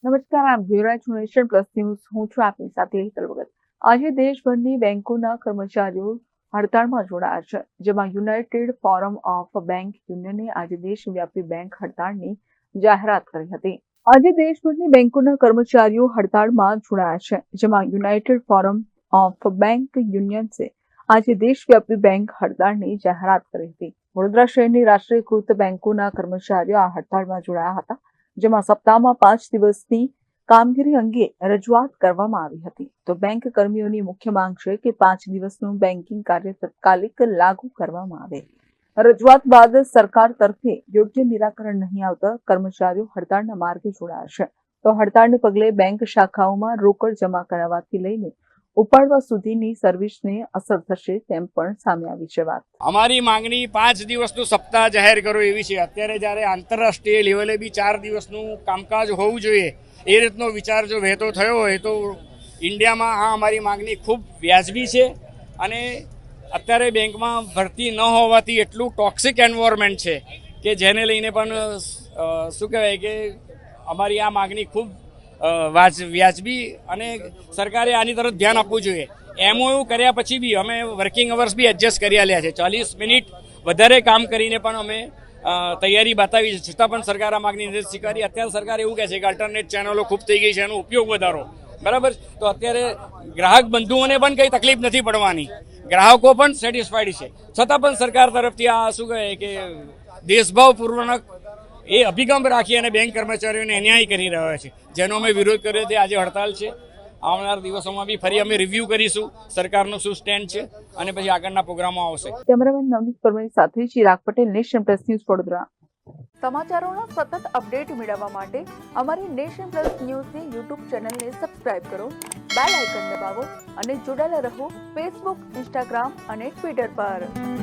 નમસ્કાર, આપ જોઈ રહ્યા છો નેશન પ્લસ ન્યૂઝ. હું છું આપની સાથે હેતલ ભગત. આજે દેશભરની બેંકોના કર્મચારીઓ હડતાળમાં જોડાયા છે, જેમાં યુનાઇટેડ ફોરમ ઓફ બેંક યુનિયને આજે દેશવ્યાપી બેંક હડતાળની જાહેરાત કરી હતી. આજે દેશભરની બેંકોના કર્મચારીઓ હડતાળમાં જોડાયા છે, જેમાં યુનાઇટેડ ફોરમ ઓફ બેંક યુનિયન્સે આજે દેશવ્યાપી બેંક હડતાળની જાહેરાત કરી હતી. વડોદરા શહેરની રાષ્ટ્રીયકૃત બેંકોના કર્મચારીઓ આ હડતાળમાં જોડાયા હતા, જેમાં સપ્તાહમાં 5 દિવસની કામગીરી અંગે રજૂઆત કરવામાં આવી હતી. તો બેંક કર્મીઓની મુખ્ય માંગ છે કે 5 દિવસનું બેન્કિંગ કાર્ય તાત્કાલિક લાગુ કરવામાં આવે. રજૂઆત બાદ સરકાર તરફે યોગ્ય નિરાકરણ નહીં આવતા કર્મચારીઓ હડતાળના માર્ગે જોડાયા છે. તો હડતાળને પગલે બેંક શાખાઓમાં રોકડ જમા કરાવવાથી લઈને ઉપાડવા સુધીની સર્વિસને અસર થશે તેમ પણ સામે આવી છે વાત. અમારી માંગણી 5 દિવસનું સપ્તાહ જાહેર કરો એવી છે. અત્યારે જ્યારે આંતરરાષ્ટ્રીય લેવલે બી 4 દિવસનું કામકાજ હોવું જોઈએ એ રીતનો વિચાર જો વહેતો થયો હોય તો ઇન્ડિયામાં આ અમારી માંગણી ખૂબ વ્યાજબી છે. અને અત્યારે બેંકમાં ભરતી ન હોવાથી એટલું ટોક્સિક એન્વાયરમેન્ટ છે કે જેને લઈને પણ શું કહેવાય કે અમારી આ માંગણી ખૂબ વ્યાજબી અને સરકારે આની તરફ ધ્યાન આપવું જોઈએ. એમઓયુ કર્યા પછી બી અમે વર્કિંગ અવર્સ બી એડજસ્ટ કરી આલ્યા છે. 40 મિનિટ વધારે કામ કરીને પણ અમે તૈયારી બતાવી છે, છતાં પણ સરકાર આ માગણી નથી સ્વીકારી. અત્યારે સરકાર એવું કહે છે કે અલ્ટરનેટ ચેનલો ખૂબ થઈ ગઈ છે, એનો ઉપયોગ વધારો. બરાબર, તો અત્યારે ગ્રાહક બંધુઓને પણ કંઈ તકલીફ નથી પડવાની, ગ્રાહકો પણ સેટિસ્ફાઈડ છે, છતાં પણ સરકાર તરફથી આ શું કહે કે દેશભાવપૂર્વક એ અભિગમ રાખી અને બેંક કર્મચારીઓને અન્યાય કરી રહ્યા છે, જેનો અમે વિરોધ કર્યો છે. આજે હડતાલ છે. આવનાર દિવસોમાં બી ફરી અમે રિવ્યૂ કરીશું સરકારનું શું સ્ટેન્ડ છે અને પછી આગળના પ્રોગ્રામો આવશે. કેમેરામેન નવનીત પરમાર સાથે Chirag Patel, Nation Plus News, Vadodara. સમાચારોના સતત અપડેટ મેળવવા માટે અમારી નેશન પ્લસ ન્યૂઝની યુટ્યુબ ચેનલને સબસ્ક્રાઇબ કરો, બેલ આઇકન દબાવો અને જોડાયેલા રહો ફેસબુક, ઇન્સ્ટાગ્રામ અને ટ્વિટર પર.